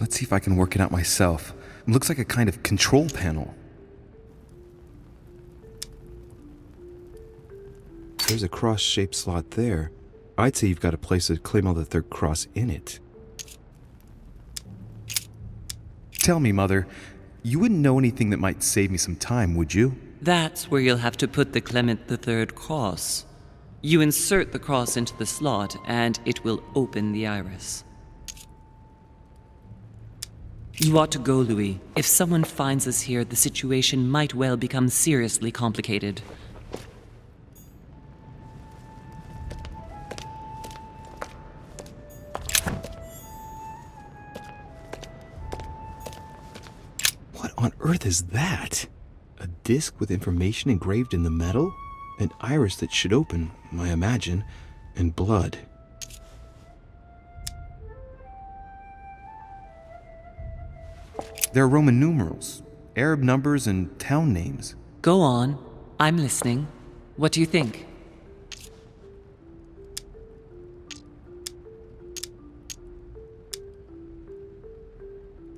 Let's see if I can work it out myself. It looks like a kind of control panel. There's a cross-shaped slot there. I'd say you've got to place a claymore the third cross in it. Tell me, Mother, you wouldn't know anything that might save me some time, would you? That's where you'll have to put the Clement III cross. You insert the cross into the slot, and it will open the iris. You ought to go, Louis. If someone finds us here, the situation might well become seriously complicated. What on earth is that? A disc with information engraved in the metal? An iris that should open, I imagine, and blood. There are Roman numerals, Arab numbers, and town names. Go on. I'm listening. What do you think?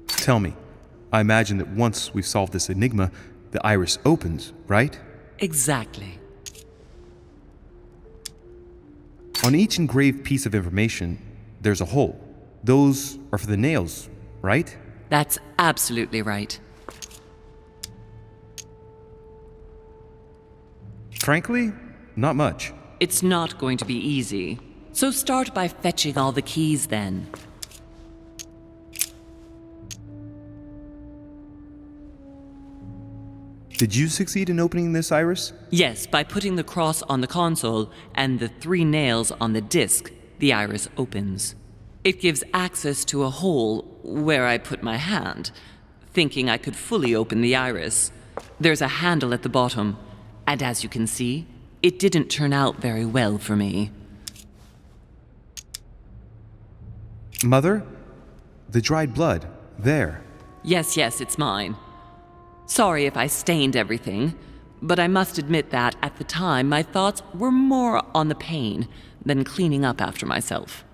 Tell me, I imagine that once we've solved this enigma, the iris opens, right? Exactly. On each engraved piece of information, there's a hole. Those are for the nails, right? That's absolutely right. Frankly, not much. It's not going to be easy. So start by fetching all the keys then. Did you succeed in opening this iris? Yes, by putting the cross on the console and the 3 nails on the disc, the iris opens. It gives access to a hole where I put my hand, thinking I could fully open the iris. There's a handle at the bottom, and as you can see, it didn't turn out very well for me. Mother? The dried blood. There. Yes, it's mine. Sorry if I stained everything, but I must admit that at the time my thoughts were more on the pain than cleaning up after myself.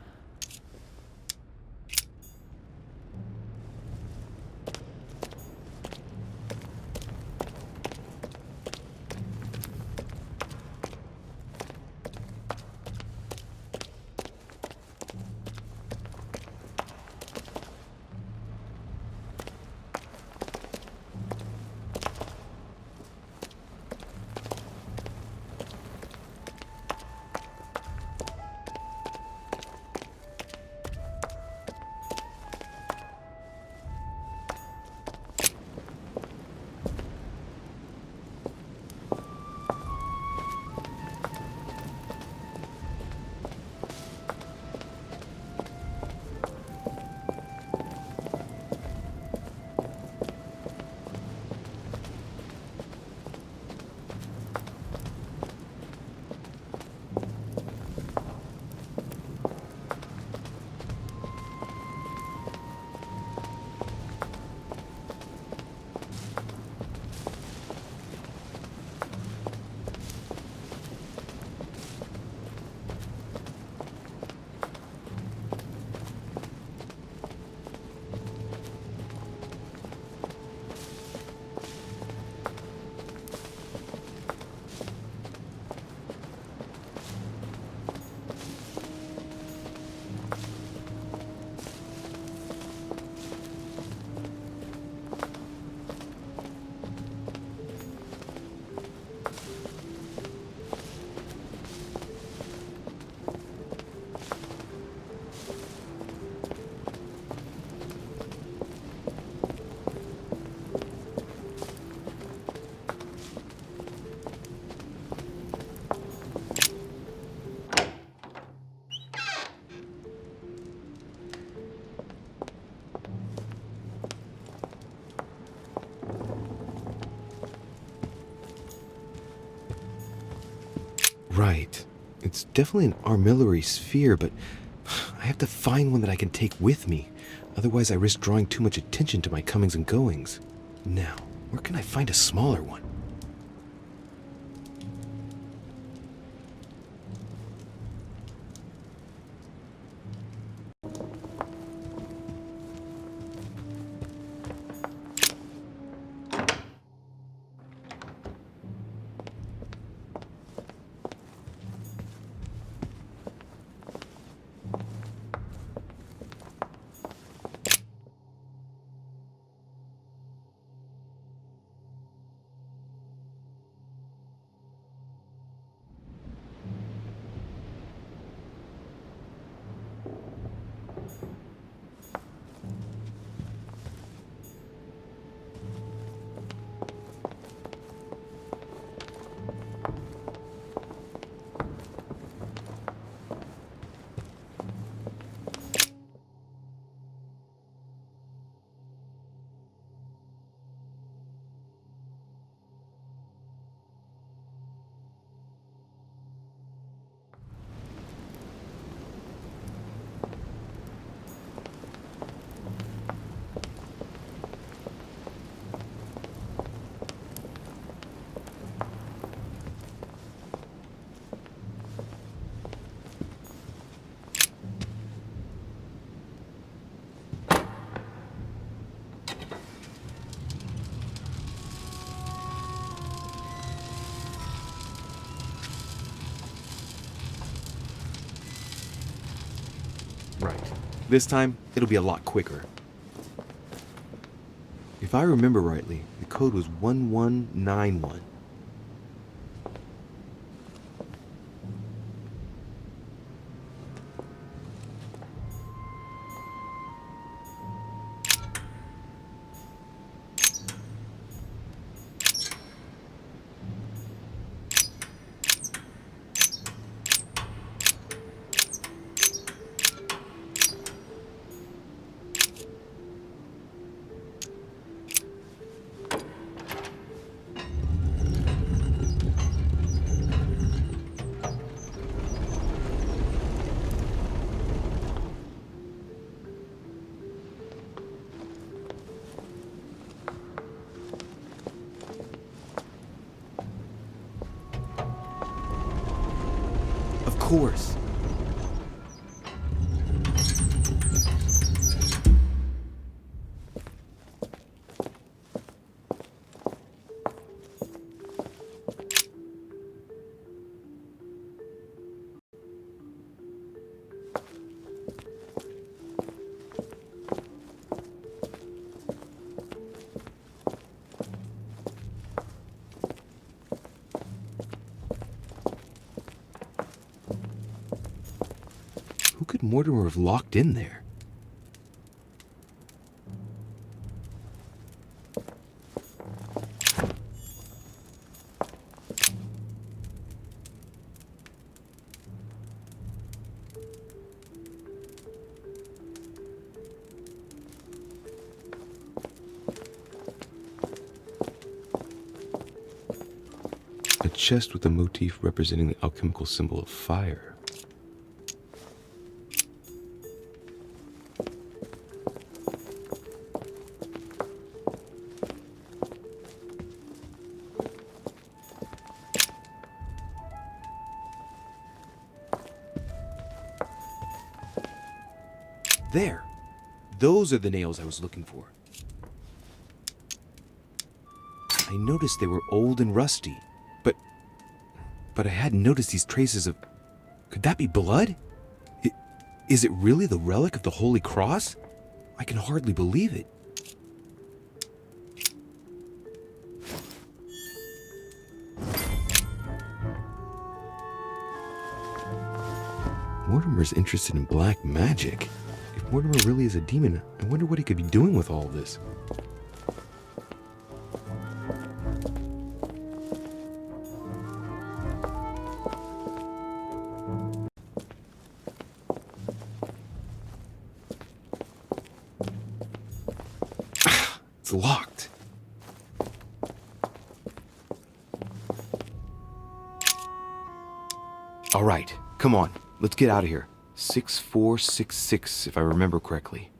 Right. It's definitely an armillary sphere, but I have to find one that I can take with me. Otherwise, I risk drawing too much attention to my comings and goings. Now, where can I find a smaller one? This time, it'll be a lot quicker. If I remember rightly, the code was 1191. Of course. Who could Mortimer have locked in there? A chest with a motif representing the alchemical symbol of fire. There! Those are the nails I was looking for. I noticed they were old and rusty, but I hadn't noticed these traces of... Could that be blood? Is it really the relic of the Holy Cross? I can hardly believe it. Mortimer's interested in black magic. If Mortimer really is a demon, I wonder what he could be doing with all of this. It's locked. All right, come on. Let's get out of here. 6466, if I remember correctly.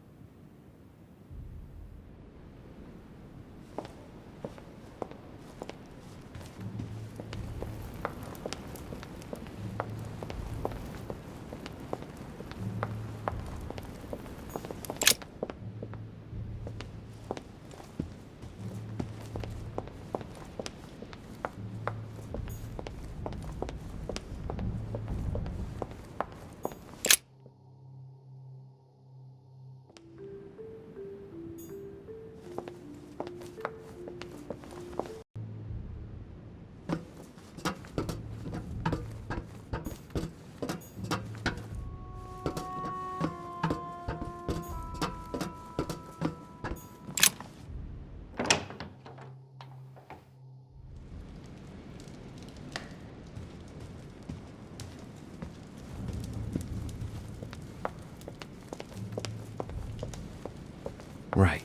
Right.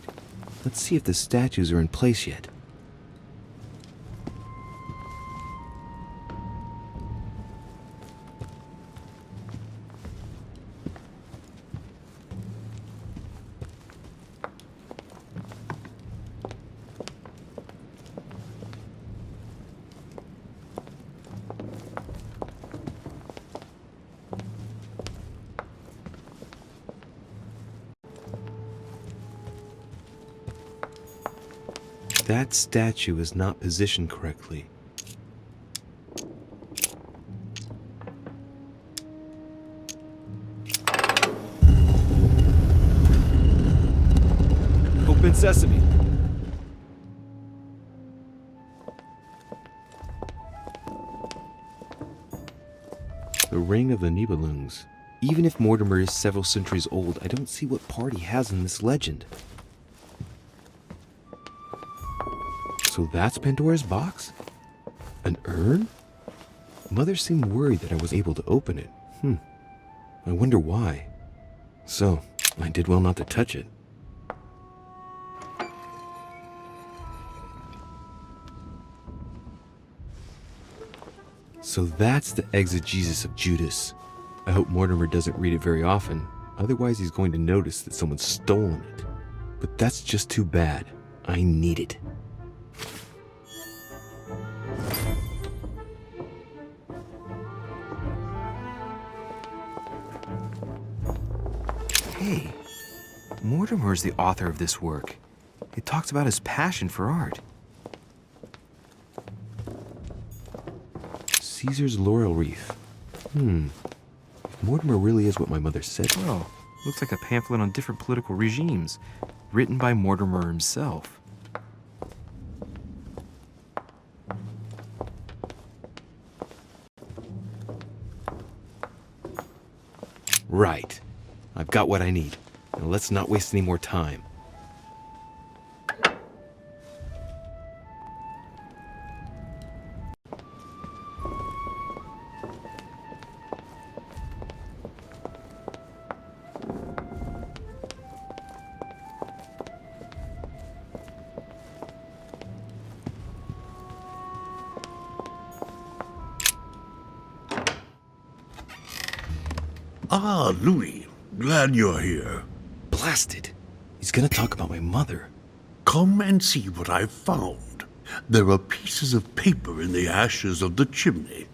Let's see if the statues are in place yet. That statue is not positioned correctly. Open sesame. The Ring of the Nibelungs. Even if Mortimer is several centuries old, I don't see what part he has in this legend. So that's Pandora's box? An urn? Mother seemed worried that I was able to open it. I wonder why. So, I did well not to touch it. So that's the exegesis of Judas. I hope Mortimer doesn't read it very often, otherwise he's going to notice that someone's stolen it. But that's just too bad. I need it. Hey, Mortimer is the author of this work. It talks about his passion for art. Caesar's laurel wreath. If Mortimer really is what my mother said. Oh, looks like a pamphlet on different political regimes, written by Mortimer himself. Right. I've got what I need. Now let's not waste any more time. Ah, Louis. Glad you're here. Blasted. He's gonna talk about my mother. Come and see what I've found. There are pieces of paper in the ashes of the chimney.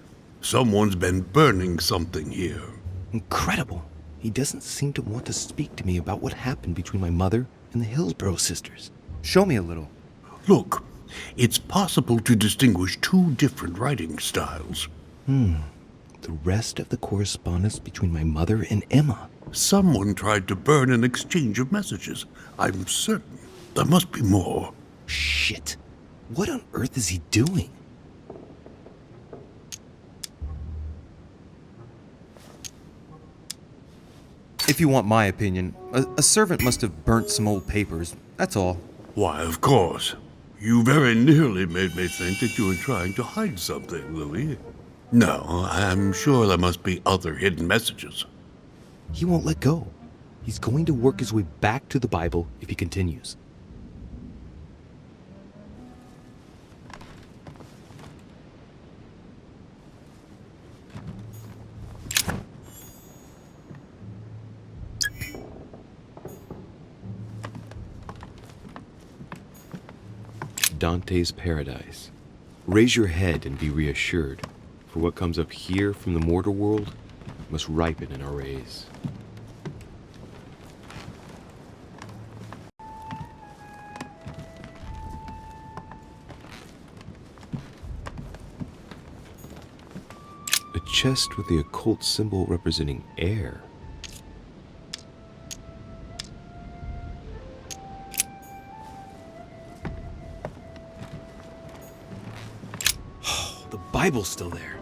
Someone's been burning something here. Incredible. He doesn't seem to want to speak to me about what happened between my mother and the Hillsborough sisters. Show me a little. Look, it's possible to distinguish two different writing styles. The rest of the correspondence between my mother and Emma. Someone tried to burn an exchange of messages. I'm certain there must be more. Shit. What on earth is he doing? If you want my opinion, a servant must have burnt some old papers. That's all. Why, of course. You very nearly made me think that you were trying to hide something, Louis. No, I'm sure there must be other hidden messages. He won't let go. He's going to work his way back to the Bible if he continues. Dante's Paradise. Raise your head and be reassured, for what comes up here from the mortal world must ripen in our rays. A chest with the occult symbol representing air. The Bible's still there.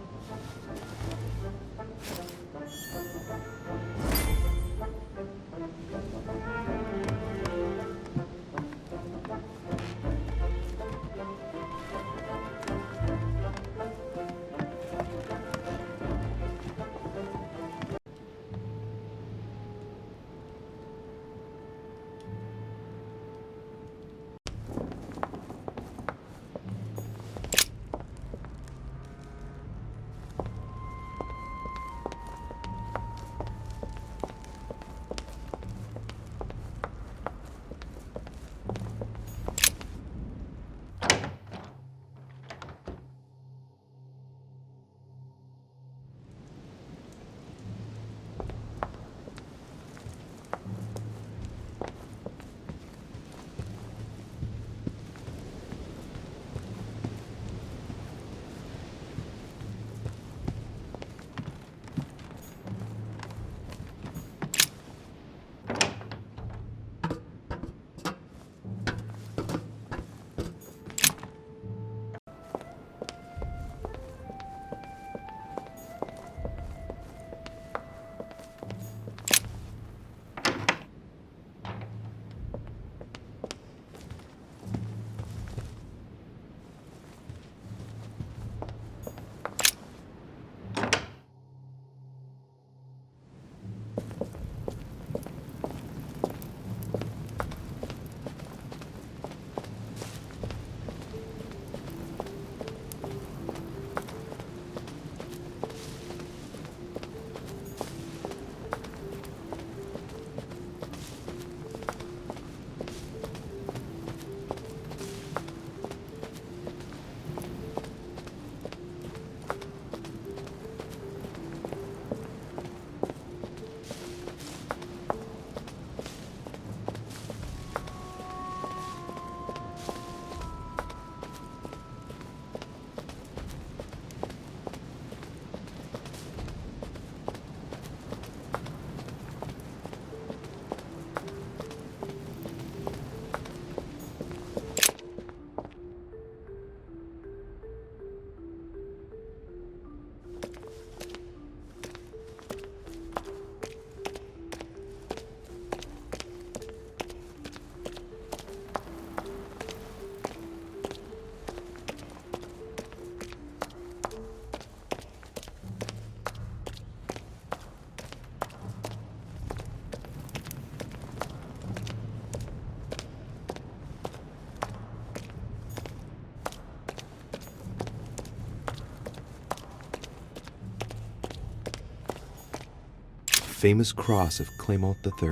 famous cross of Clement III.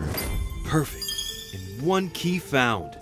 Perfect. And one key found.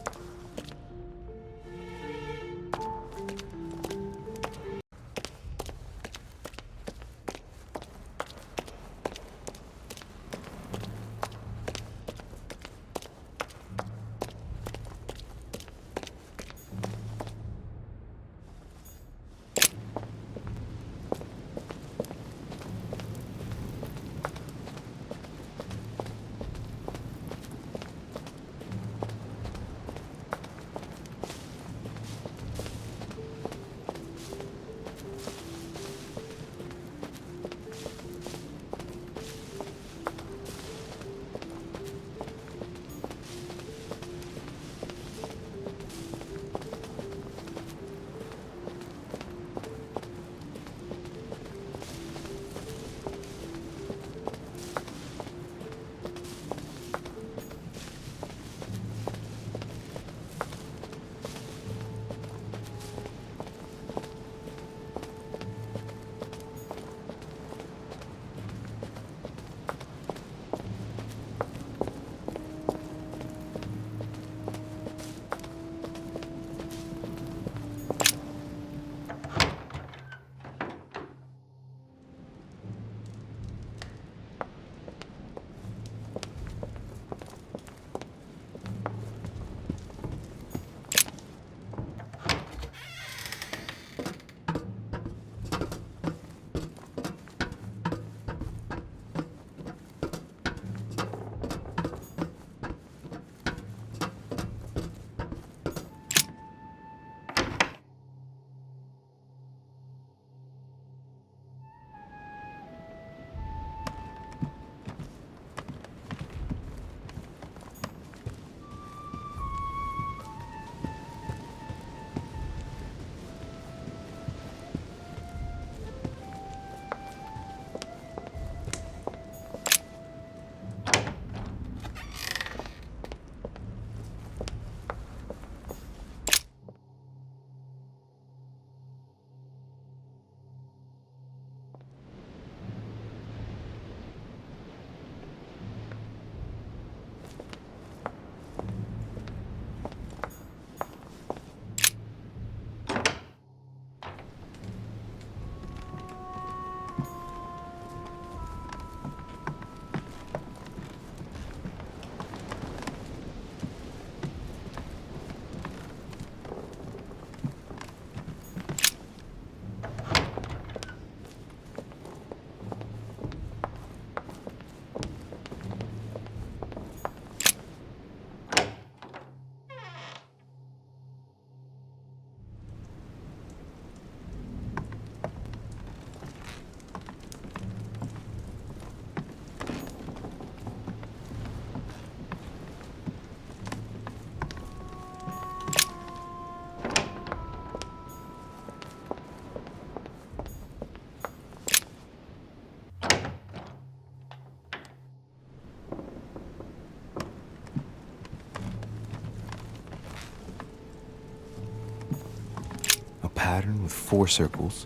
Pattern with 4 circles.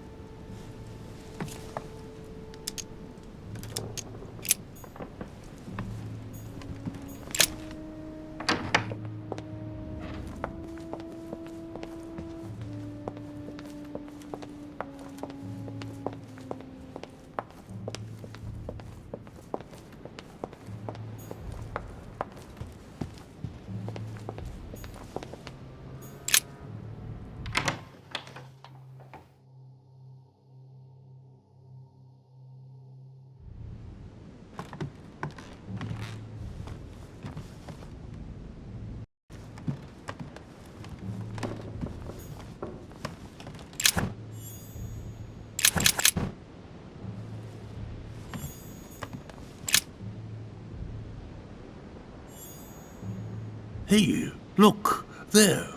Hey, look, there.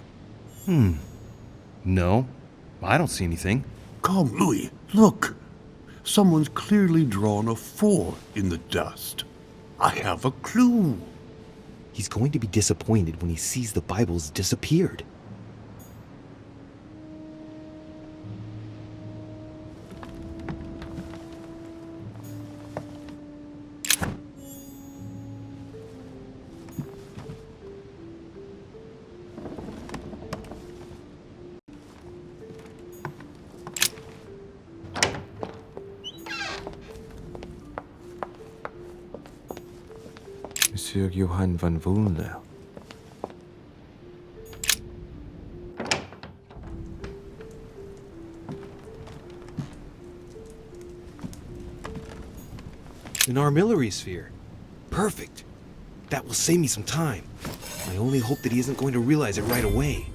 No, I don't see anything. Come, Louis, look. Someone's clearly drawn a 4 in the dust. I have a clue. He's going to be disappointed when he sees the Bible's disappeared. Professor Johann van Wollner. An armillary sphere. Perfect. That will save me some time. I only hope that he isn't going to realize it right away.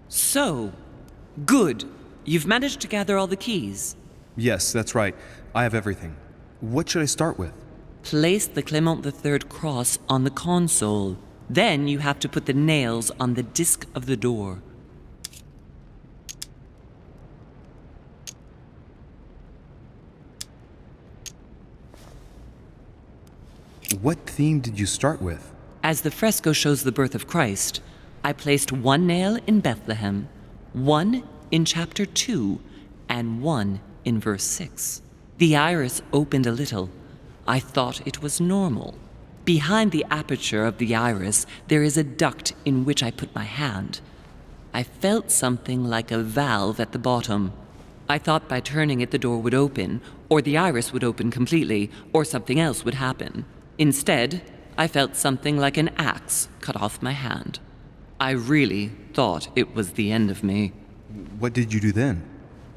So, good. You've managed to gather all the keys. Yes, that's right. I have everything. What should I start with? Place the Clement III cross on the console. Then you have to put the nails on the disc of the door. What theme did you start with? As the fresco shows the birth of Christ, I placed one nail in Bethlehem, one in chapter 2, and one in verse 6. The iris opened a little. I thought it was normal. Behind the aperture of the iris, there is a duct in which I put my hand. I felt something like a valve at the bottom. I thought by turning it the door would open, or the iris would open completely, or something else would happen. Instead, I felt something like an axe cut off my hand. I really thought it was the end of me. What did you do then?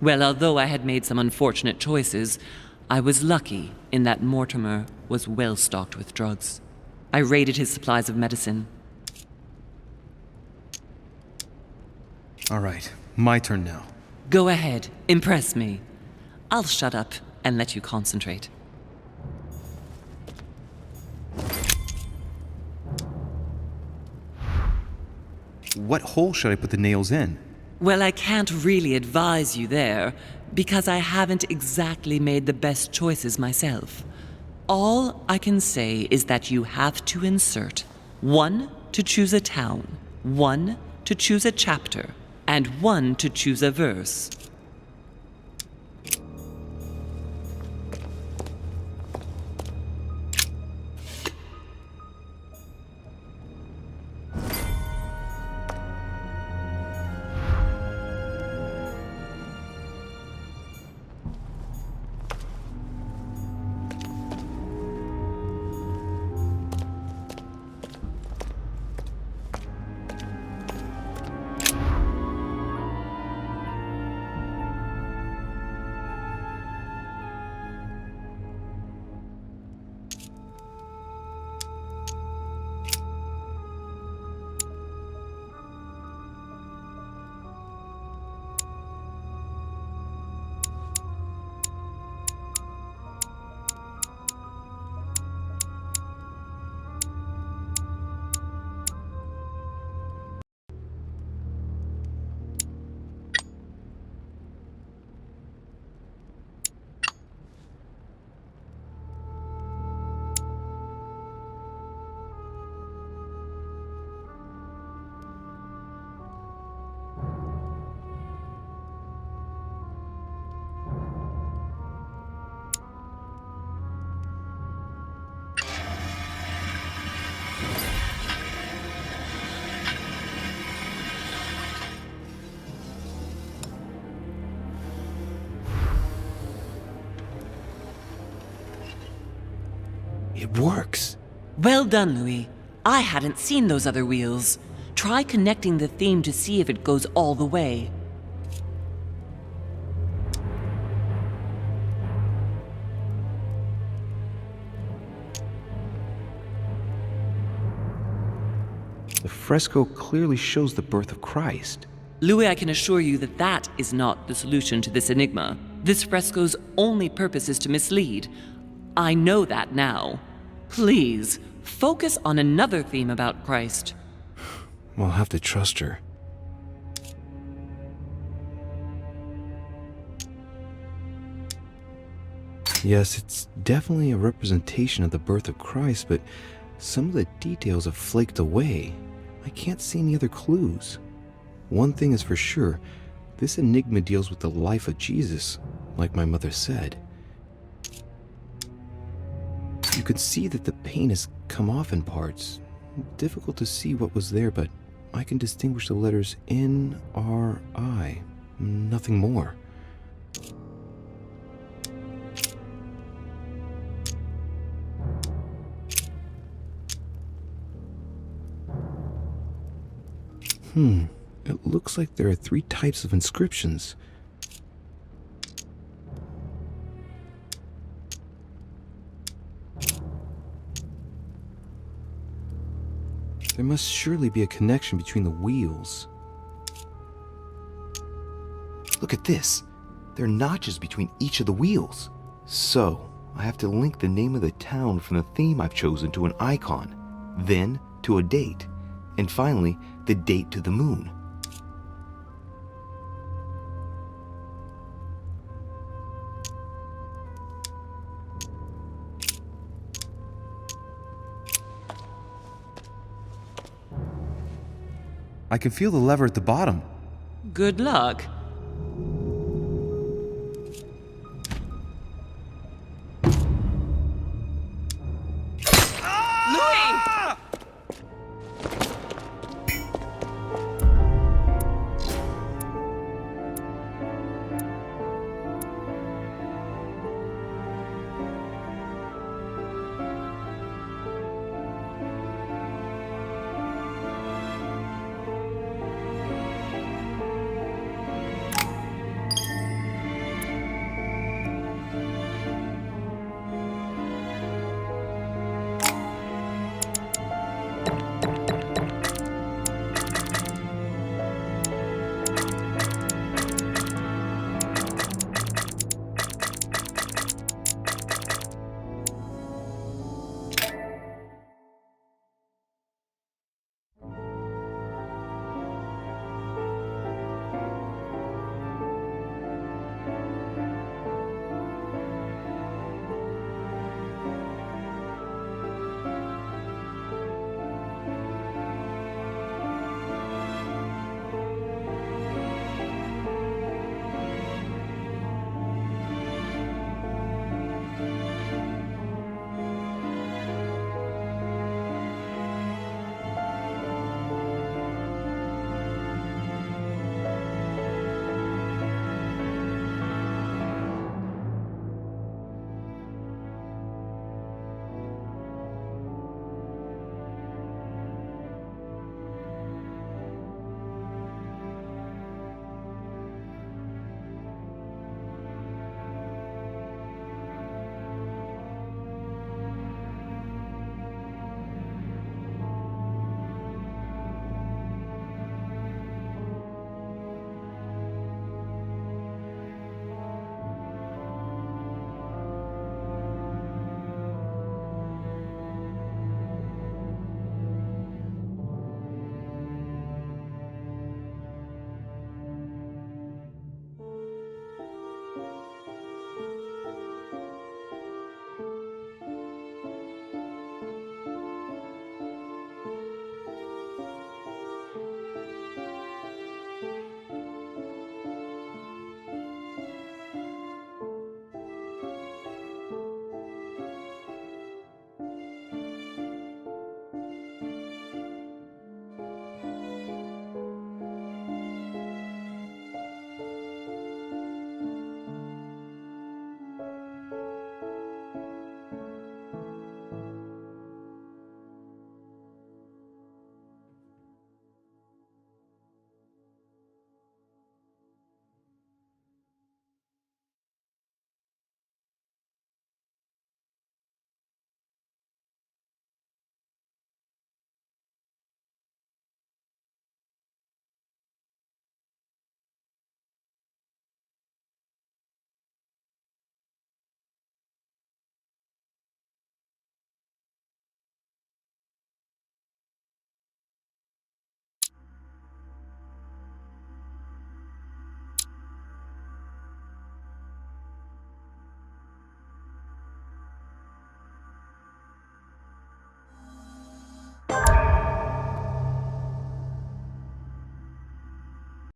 Well, although I had made some unfortunate choices, I was lucky in that Mortimer was well stocked with drugs. I raided his supplies of medicine. All right, my turn now. Go ahead, impress me. I'll shut up and let you concentrate. What hole should I put the nails in? Well, I can't really advise you there, because I haven't exactly made the best choices myself. All I can say is that you have to insert 1 to choose a town, 1 to choose a chapter, and 1 to choose a verse. It works. Well done, Louis. I hadn't seen those other wheels. Try connecting the theme to see if it goes all the way. The fresco clearly shows the birth of Christ. Louis, I can assure you that that is not the solution to this enigma. This fresco's only purpose is to mislead. I know that now. Please, focus on another theme about Christ. I'll have to trust her. Yes, it's definitely a representation of the birth of Christ, but some of the details have flaked away. I can't see any other clues. One thing is for sure, this enigma deals with the life of Jesus, like my mother said. You could see that the paint has come off in parts. Difficult to see what was there, but I can distinguish the letters N, R, I. Nothing more. It looks like there are 3 types of inscriptions. There must surely be a connection between the wheels. Look at this. There are notches between each of the wheels. So, I have to link the name of the town from the theme I've chosen to an icon, then to a date, and finally, the date to the moon. I can feel the lever at the bottom. Good luck.